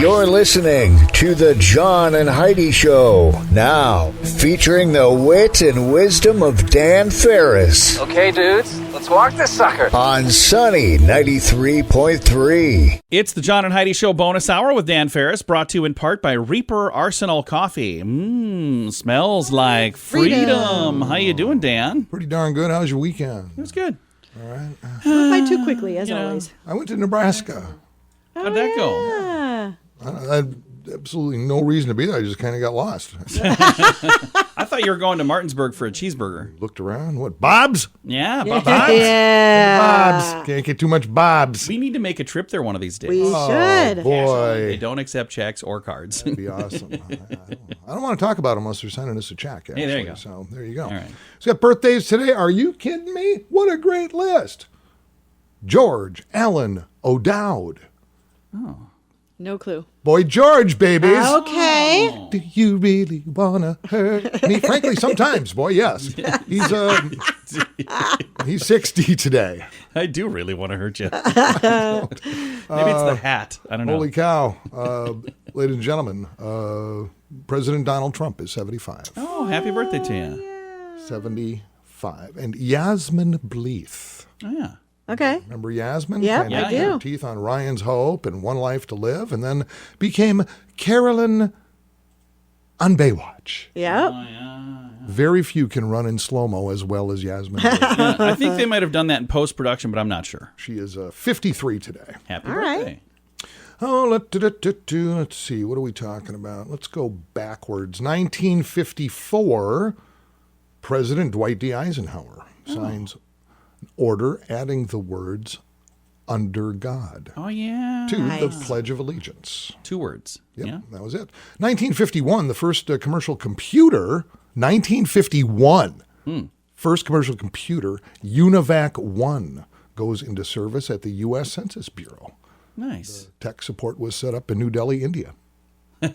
You're listening to the John and Heidi Show, now featuring the wit and wisdom of Dan Farris. Okay, dudes, let's walk this sucker. On Sunny 93.3. It's the John and Heidi Show bonus hour with Dan Farris, brought to you in part by Reaper Arsenal Coffee. Smells like freedom. How you doing, Dan? Pretty darn good. How was your weekend? It was good. All right. Went by too quickly, as always. I went to Nebraska. How'd that go? I had absolutely no reason to be there. I just kind of got lost. I thought you were going to Martinsburg for a cheeseburger. Looked around. What, Bob's? Yeah, Bob's? Yeah. Bob's. Can't get too much Bob's. We need to make a trip there one of these days. We should. Boy. They don't accept checks or cards. That'd be awesome. I don't want to talk about them unless they're sending us a check, actually. Hey, there you go. So there you go. All right. So got birthdays today. Are you kidding me? What a great list. George Allen O'Dowd. No clue. Boy George, babies. Okay. Do you really wanna hurt me? Frankly, sometimes, boy, yes. He's 60 today. I do really want to hurt you. Maybe it's the hat. I don't know. Holy cow. Ladies and gentlemen, President Donald Trump is 75. Oh, happy birthday to you. 75. And Yasmin Bleeth. Oh, yeah. Okay. Remember Yasmin? Yeah, Kinda I had do. her teeth on Ryan's Hope and One Life to Live, and then became Carolyn on Baywatch. Yep. Very few can run in slow-mo as well as Yasmin Bleeth. Yeah, I think they might have done that in post-production, but I'm not sure. She is 53 today. Happy All birthday. right. Oh, let's see. What are we talking about? Let's go backwards. 1954, President Dwight D. Eisenhower signs an order adding the words "under God" Oh, yeah. to the Nice. Pledge of Allegiance. 2 words. Yep, Yeah. that was it. 1951, the first commercial computer. 1951, first commercial computer, UNIVAC 1, goes into service at the U.S. Census Bureau. Nice. Tech support was set up in New Delhi, India. I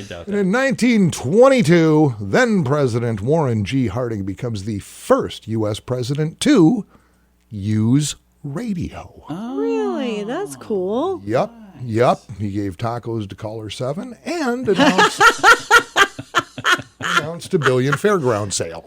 doubt And that. in 1922, then President Warren G. Harding becomes the first U.S. president to use radio. Really? That's cool. Yep. He gave tacos to caller 7 and announced a billion fairground sale.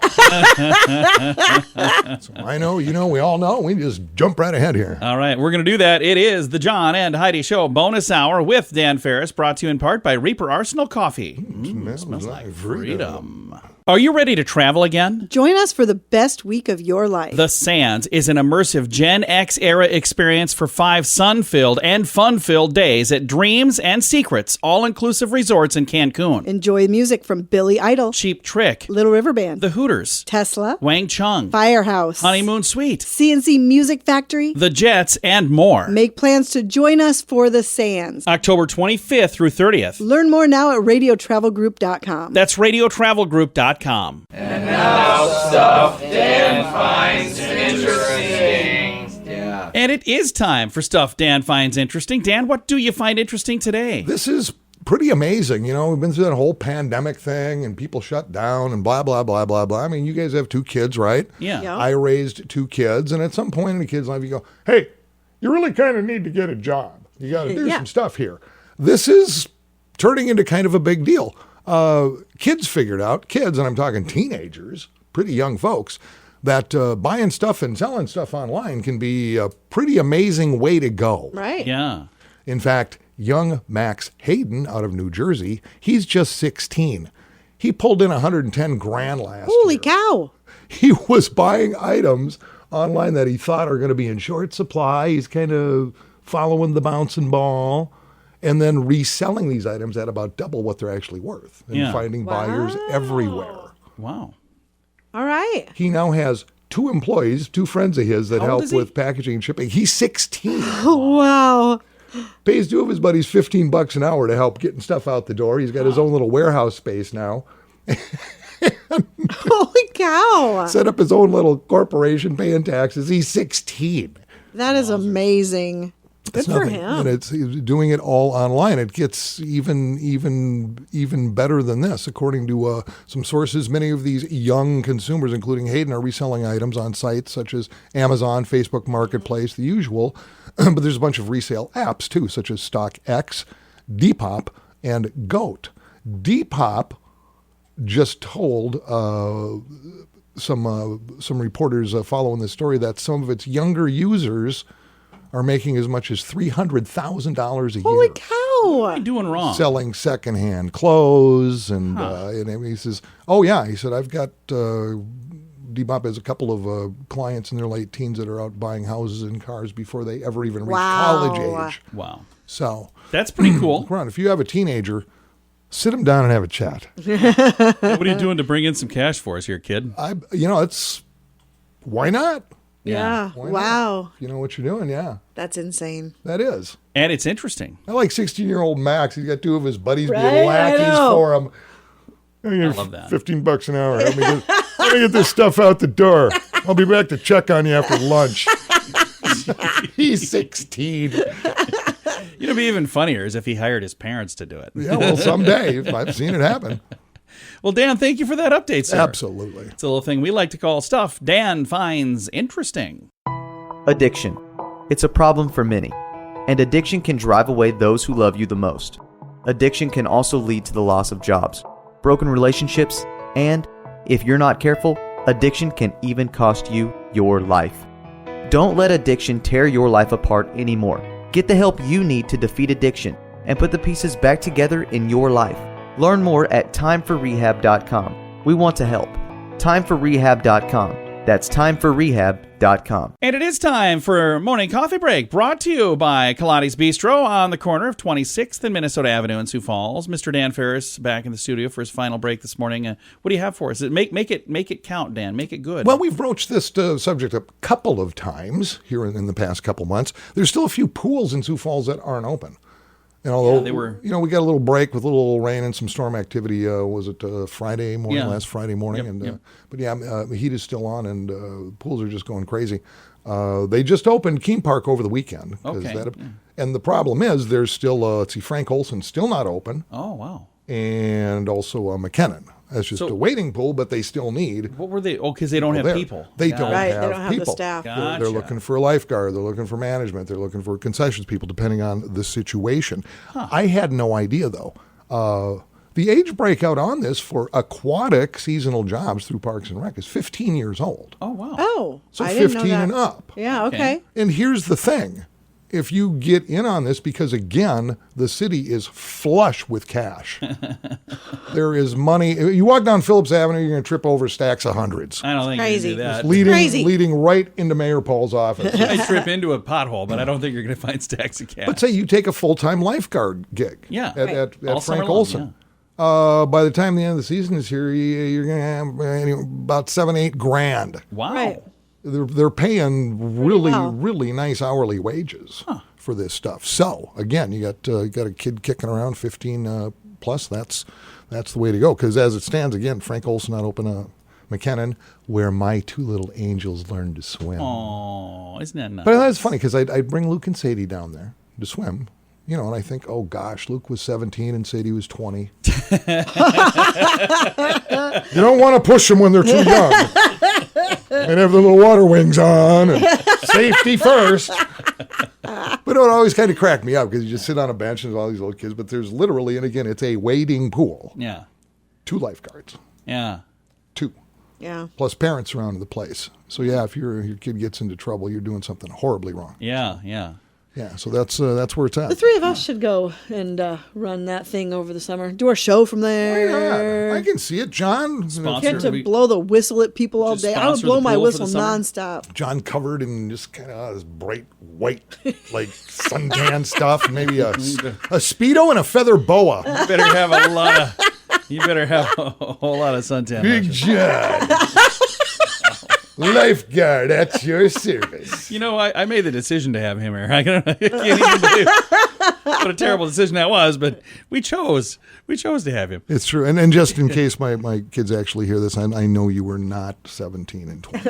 So I know, we all know. We just jump right ahead here. All right, we're going to do that. It is the John and Heidi Show bonus hour with Dan Farris, brought to you in part by Reaper Arsenal Coffee. Smells like freedom. Are you ready to travel again? Join us for the best week of your life. The Sands is an immersive Gen X era experience for 5 sun-filled and fun-filled days at Dreams and Secrets all-inclusive resorts in Cancun. Enjoy music from Billy Idol, Cheap Trick, Little River Band, The Hooters, Tesla, Wang Chung, Firehouse, Honeymoon Suite, CNC Music Factory. The Jets, and more. Make plans to join us for the Sands. October 25th through 30th. Learn more now at radiotravelgroup.com. That's radiotravelgroup.com. And now stuff Dan finds interesting. Yeah. And it is time for Stuff Dan Finds Interesting. Dan, what do you find interesting today? This is pretty amazing. We've been through that whole pandemic thing and people shut down and blah, blah, blah, blah, blah. I mean, you guys have 2 kids, right? Yeah. Yeah. I raised 2 kids, and at some point in a kid's life, you go, hey, you really kind of need to get a job. You got to do Yeah. some stuff here. This is turning into kind of a big deal. Kids figured out, and I'm talking teenagers, pretty young folks, that buying stuff and selling stuff online can be a pretty amazing way to go. Right. Yeah. In fact, young Max Hayden out of New Jersey, he's just 16. He pulled in 110 grand last Holy year. cow. He was buying items online that he thought are going to be in short supply. He's kind of following the bouncing ball and then reselling these items at about double what they're actually worth and Yeah. finding buyers everywhere. Wow. All right. He now has 2 employees, 2 friends of his that How old help is he? with packaging and shipping. He's 16. Wow. Pays 2 of his buddies $15 an hour to help getting stuff out the door. He's got his own little warehouse space now. Holy cow. Set up his own little corporation, paying taxes. He's 16. That is amazing. Good for him. And it's doing it all online. It gets even better than this. According to some sources, many of these young consumers, including Hayden, are reselling items on sites such as Amazon, Facebook Marketplace, the usual. But there's a bunch of resale apps too, such as StockX, Depop, and Goat. Depop just told some reporters following this story that some of its younger users are making as much as $300,000 a year. Holy cow! What are you doing wrong? Selling secondhand clothes, and he says, "Oh yeah," he said, "I've got Depop has a couple of clients in their late teens that are out buying houses and cars before they ever even reach college age." Wow, so that's pretty cool. Ron, if you have a teenager, sit them down and have a chat. What are you doing to bring in some cash for us here, kid? It's why not? Yeah. Why not? Wow. You know what you're doing, yeah. That's insane. That is. And it's interesting. I like 16-year-old Max. He's got two of his buddies Right? being I lackeys know. for him. I love that. $15 an hour. Let me get this stuff out the door. I'll be back to check on you after lunch. He's 16. It'd be even funnier is if he hired his parents to do it. Yeah, well, someday. I've seen it happen. Well, Dan, thank you for that update, sir. Absolutely. It's a little thing we like to call stuff Dan finds interesting. Addiction. It's a problem for many, and addiction can drive away those who love you the most. Addiction can also lead to the loss of jobs, broken relationships, and, if you're not careful, addiction can even cost you your life. Don't let addiction tear your life apart anymore. Get the help you need to defeat addiction and put the pieces back together in your life. Learn more at timeforrehab.com. We want to help. Timeforrehab.com. That's timeforrehab.com. And it is time for Morning Coffee Break, brought to you by Kalani's Bistro on the corner of 26th and Minnesota Avenue in Sioux Falls. Mr. Dan Farris back in the studio for his final break this morning. What do you have for us? Make it count, Dan. Make it good. Well, we've broached this subject a couple of times here in the past couple months. There's still a few pools in Sioux Falls that aren't open. And although they were, we got a little break with a little rain and some storm activity. Was it Friday morning? Yeah. Last Friday morning, Yep. But yeah, the heat is still on, and pools are just going crazy. They just opened Keene Park over the weekend. Okay. And the problem is there's still Frank Olson's still not open, Oh, wow. and also McKinnon. That's just a waiting pool, but they still need. What were they? Oh, because they don't have there. people. They don't Right, have they don't have the people. staff. Gotcha. They're looking for a lifeguard. They're looking for management. They're looking for concessions people, depending on the situation. I had no idea, though. The age breakout on this for aquatic seasonal jobs through Parks and Rec is 15 years old. Oh, wow. Oh, So I didn't 15 know that. and up. Yeah, okay. And here's the thing. If you get in on this, because again, the city is flush with cash. There is money. You walk down Phillips Avenue, you're going to trip over stacks of hundreds. I don't think Crazy. you can do that. Crazy. Leading right into Mayor Paul's office. You might trip into a pothole, but I don't think you're going to find stacks of cash. But say you take a full-time lifeguard gig Yeah. at All summer Frank long, Olson. By the time the end of the season is here, you're going to have about $7-8 grand. Wow. Right. They're paying really, well. really nice hourly wages for this stuff. So again, you got a kid kicking around 15 plus. That's the way to go. Because as it stands, again, Frank Olson not open McKinnon, where my two little angels learned to swim. Oh, isn't that nice? But that's funny because I'd bring Luke and Sadie down there to swim. And I think, oh gosh, Luke was 17 and Sadie was 20. You don't want to push them when they're too young. And have the little water wings on and safety first. But it would always kind of crack me up because you just sit on a bench and there's all these little kids, but there's literally, and again, it's a wading pool. Yeah. 2 lifeguards. Yeah. 2. Yeah. Plus parents around the place. So yeah, if your kid gets into trouble, you're doing something horribly wrong. Yeah. Yeah. Yeah, so that's where it's at. The three of us should go and run that thing over the summer. Do our show from there. Why not? I can see it, John. Get to blow the whistle at people all Just day. I would sponsor blow the my pool for whistle the summer? nonstop. John covered in just kind of this bright white, like suntan stuff. Maybe a Speedo and a feather boa. You better have a whole lot of suntan. Big lotion. John. Lifeguard at your service. I made the decision to have him here. I can't even believe what a terrible decision that was, but we chose to have him. It's true. And just in case my kids actually hear this, I know you were not 17 and 20.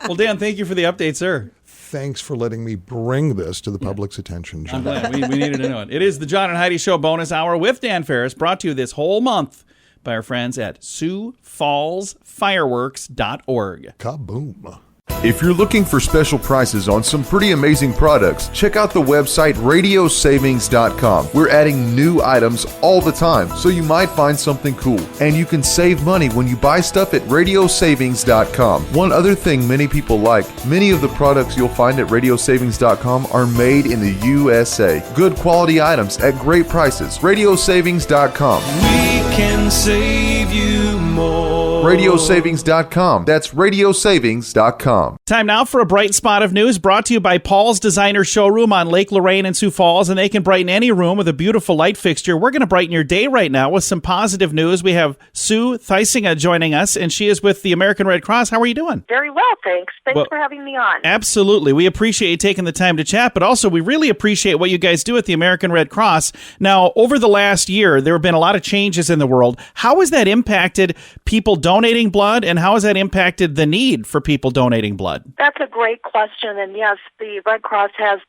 Well, Dan, thank you for the update, sir. thanks for letting me bring this to the public's attention, John. I'm glad. We needed to know it. It is the John and Heidi Show bonus hour with Dan Farris, brought to you this whole month by our friends at SiouxFallsFireworks.org. Kaboom. If you're looking for special prices on some pretty amazing products, check out the website radiosavings.com. We're adding new items all the time, so you might find something cool. And you can save money when you buy stuff at radiosavings.com. One other thing many people like, many of the products you'll find at radiosavings.com are made in the USA. Good quality items at great prices. Radiosavings.com. We can save you more. Radiosavings.com. That's radiosavings.com. Time now for a bright spot of news brought to you by Paul's Designer Showroom on Lake Lorraine in Sioux Falls, and they can brighten any room with a beautiful light fixture. We're going to brighten your day right now with some positive news. We have Sue Theisinga joining us, and she is with the American Red Cross. How are you doing? Very well, thanks. Thanks for having me on. Absolutely. We appreciate you taking the time to chat, but also we really appreciate what you guys do at the American Red Cross. Now, over the last year, there have been a lot of changes in the world. How has that impacted people donating blood, and how has that impacted the need for people donating blood? That's a great question, and yes, the Red Cross had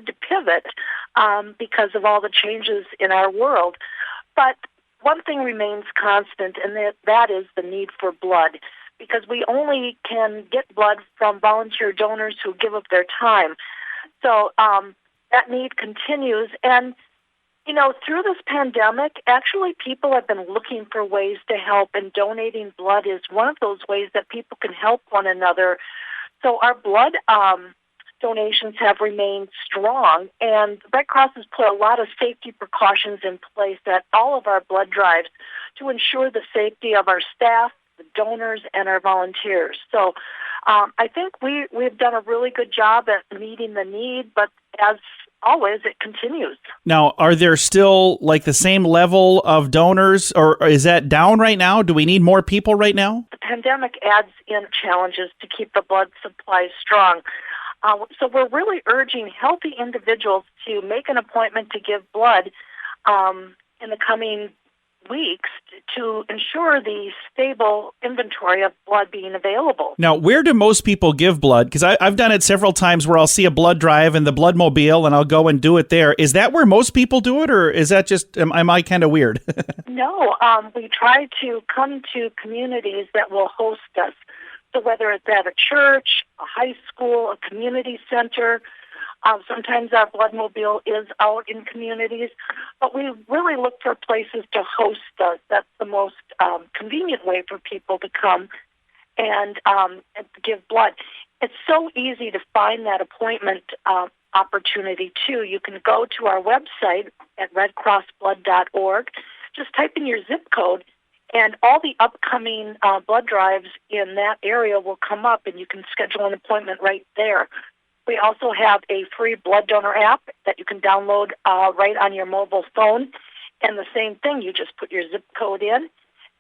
to pivot because of all the changes in our world. But one thing remains constant, and that is the need for blood, because we only can get blood from volunteer donors who give up their time. So that need continues, and you know, through this pandemic, actually people have been looking for ways to help, and donating blood is one of those ways that people can help one another. So our blood donations have remained strong, and the Red Cross has put a lot of safety precautions in place at all of our blood drives to ensure the safety of our staff, the donors, and our volunteers. So I think we've done a really good job at meeting the need, but as always, it continues. Now, are there still like the same level of donors, or is that down right now? Do we need more people right now? The pandemic adds in challenges to keep the blood supply strong. So we're really urging healthy individuals to make an appointment to give blood in the coming weeks to ensure the stable inventory of blood being available. Now, where do most people give blood? Because I've done it several times where I'll see a blood drive in the blood mobile and I'll go and do it there. Is that where most people do it, or is that just, am I kind of weird? No, we try to come to communities that will host us. So whether it's at a church, a high school, a community center, sometimes our blood mobile is out in communities, but we really look for places to host us. That's the most convenient way for people to come and give blood. It's so easy to find that appointment opportunity, too. You can go to our website at redcrossblood.org, just type in your zip code, and all the upcoming blood drives in that area will come up, and you can schedule an appointment right there. We also have a free blood donor app that you can download right on your mobile phone. And the same thing, you just put your zip code in,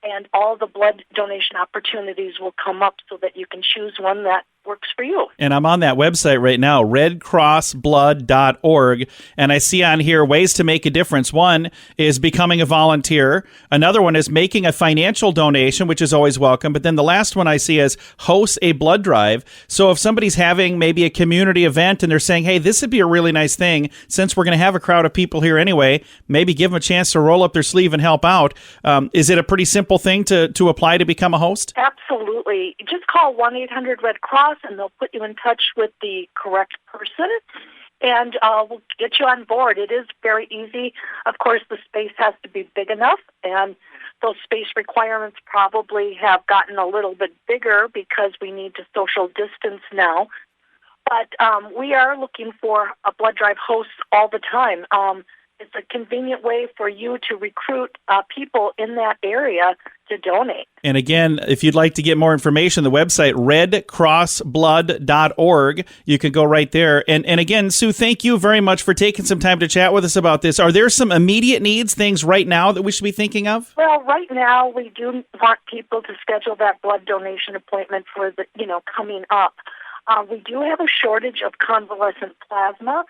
and all the blood donation opportunities will come up so that you can choose one that works for you. And I'm on that website right now, redcrossblood.org, and I see on here ways to make a difference. One is becoming a volunteer. Another one is making a financial donation, which is always welcome. But then the last one I see is host a blood drive. So if somebody's having maybe a community event and they're saying, hey, this would be a really nice thing, since we're going to have a crowd of people here anyway, maybe give them a chance to roll up their sleeve and help out. Is it a pretty simple thing to apply to become a host? Absolutely. Just call 1-800-RED-CROSS, and they'll put you in touch with the correct person, and we'll get you on board. It is very easy. Of course, the space has to be big enough, and those space requirements probably have gotten a little bit bigger because we need to social distance now. But we are looking for a blood drive hosts all the time. It's a convenient way for you to recruit people in that area to donate. And again, if you'd like to get more information, the website, redcrossblood.org, you can go right there. And again, Sue, thank you very much for taking some time to chat with us about this. Are there some immediate needs, things right now that we should be thinking of? Well, right now, we do want people to schedule that blood donation appointment for the, coming up. We do have a shortage of convalescent plasma.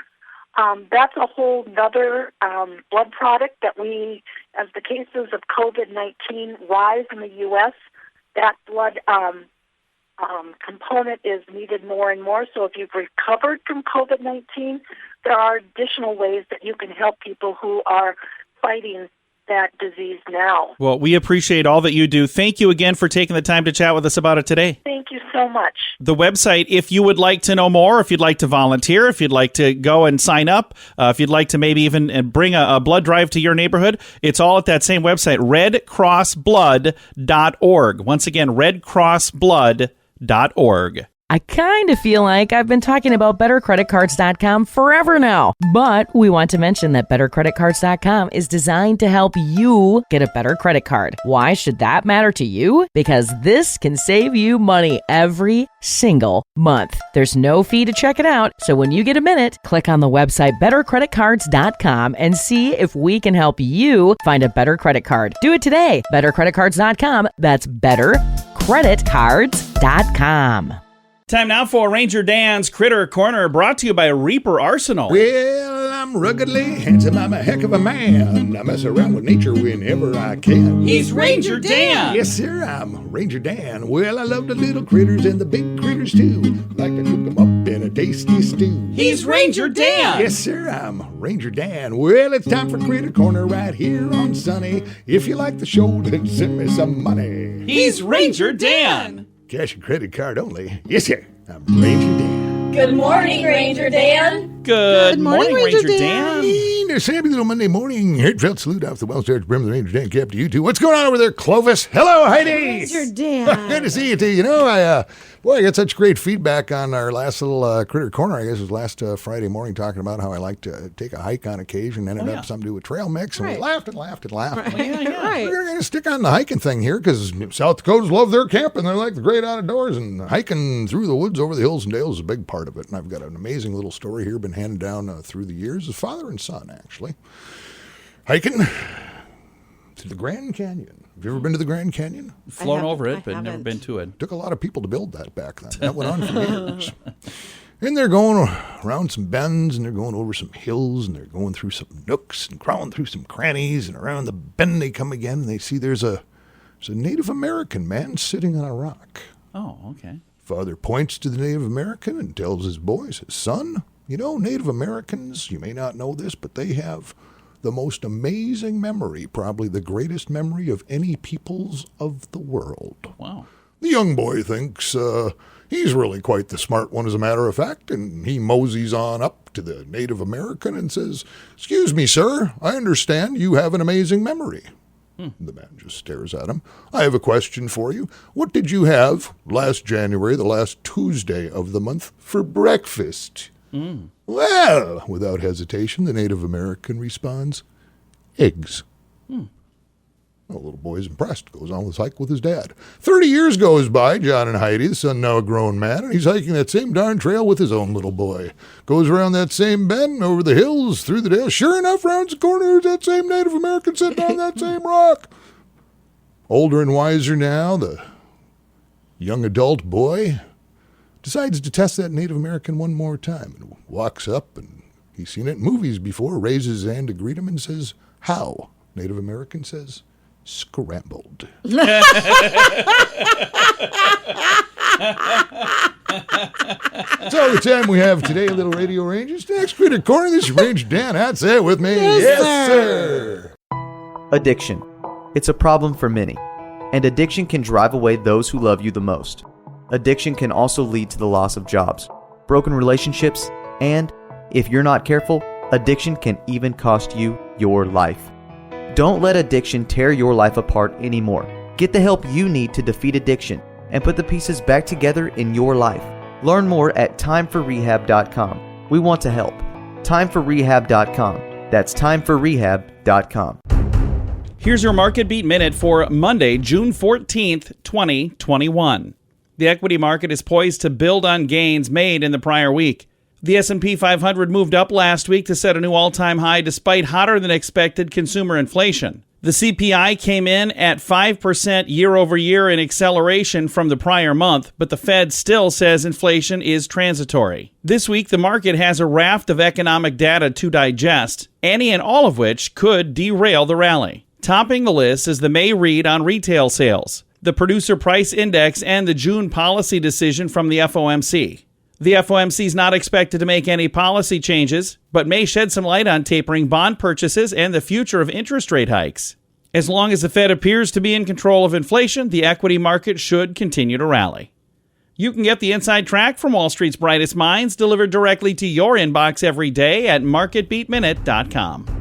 That's a whole other blood product that we, as the cases of COVID-19 rise in the U.S., that blood component is needed more and more. So if you've recovered from COVID-19, there are additional ways that you can help people who are fighting that disease now. Well, we appreciate all that you do. Thank you again for taking the time to chat with us about it today. Thank you so much. The website, if you would like to know more, if you'd like to volunteer, if you'd like to go and sign up, if you'd like to maybe even bring a blood drive to your neighborhood, it's all at that same website, redcrossblood.org. Once again, redcrossblood.org. I kind of feel like I've been talking about BetterCreditCards.com forever now, but we want to mention that BetterCreditCards.com is designed to help you get a better credit card. Why should that matter to you? Because this can save you money every single month. There's no fee to check it out, so when you get a minute, click on the website BetterCreditCards.com and see if we can help you find a better credit card. Do it today. BetterCreditCards.com. That's BetterCreditCards.com. Time now for Ranger Dan's Critter Corner, brought to you by Reaper Arsenal. Well, I'm ruggedly handsome. I'm a heck of a man. I mess around with nature whenever I can. He's Ranger Dan. Yes, sir, I'm Ranger Dan. Well, I love the little critters and the big critters, too. Like to cook them up in a tasty stew. He's Ranger Dan. Yes, sir, I'm Ranger Dan. Well, it's time for Critter Corner right here on Sunny. If you like the show, then send me some money. He's Ranger Dan. Cash and credit card only. Yes, sir. I'm Ranger Dan. Good morning, Ranger Dan. Good morning, Ranger Dan. A happy little Monday morning. Heartfelt salute off the well-started brim of the Ranger Dan cap to you two. What's going on over there, Clovis? Hello, Heidi. Ranger Dan. Good to see you, too. You know, I got such great feedback on our last little Critter Corner. I guess it was last Friday morning, talking about how I like to take a hike on occasion. Ended up something to do with trail mix, and we laughed and laughed and laughed. Right. We're going to stick on the hiking thing here because South Dakotans love their camping. They like the great outdoors, and hiking through the woods over the hills and dales is a big part of it. And I've got an amazing little story here, been handed down through the years. It's father and son, actually. Hiking to the Grand Canyon. Have you ever been to the Grand Canyon? Flown over it, but never been to it. Took a lot of people to build that back then. That went on for years. And they're going around some bends, and they're going over some hills, and they're going through some nooks and crawling through some crannies, and around the bend they come again, and they see there's a Native American man sitting on a rock. Oh, okay. Father points to the Native American and tells his boy, says, son, you know, Native Americans, you may not know this, but they have the most amazing memory, probably the greatest memory of any peoples of the world. Wow. The young boy thinks he's really quite the smart one, as a matter of fact, and he moseys on up to the Native American and says, excuse me, sir, I understand you have an amazing memory. The man just stares at him. I have a question for you. What did you have last January, the last Tuesday of the month, for breakfast? Well, without hesitation, the Native American responds, eggs. The little boy's impressed, goes on his hike with his dad. 30 years goes by, John and Heidi, the son now a grown man, and he's hiking that same darn trail with his own little boy. Goes around that same bend, over the hills, through the dale. Sure enough, rounds the corner, there's that same Native American sitting on that same rock. Older and wiser now, the young adult boy decides to test that Native American one more time and walks up, and he's seen it in movies before, raises his hand to greet him and says, how? Native American says, scrambled. That's all the time we have today, Little Radio Rangers. Next Critter Corner, this is Ranger Dan. I'd say it with me. Yes, sir. Addiction. It's a problem for many, and addiction can drive away those who love you the most. Addiction can also lead to the loss of jobs, broken relationships, and, if you're not careful, addiction can even cost you your life. Don't let addiction tear your life apart anymore. Get the help you need to defeat addiction and put the pieces back together in your life. Learn more at timeforrehab.com. We want to help. Timeforrehab.com. That's timeforrehab.com. Here's your Market Beat Minute for Monday, June 14th, 2021. The equity market is poised to build on gains made in the prior week. The S&P 500 moved up last week to set a new all-time high despite hotter-than-expected consumer inflation. The CPI came in at 5% year-over-year in acceleration from the prior month, but the Fed still says inflation is transitory. This week, the market has a raft of economic data to digest, any and all of which could derail the rally. Topping the list is the May read on retail sales. the Producer Price Index, and the June policy decision from the FOMC. The FOMC is not expected to make any policy changes, but may shed some light on tapering bond purchases and the future of interest rate hikes. As long as the Fed appears to be in control of inflation, the equity market should continue to rally. You can get the inside track from Wall Street's brightest minds delivered directly to your inbox every day at marketbeatminute.com.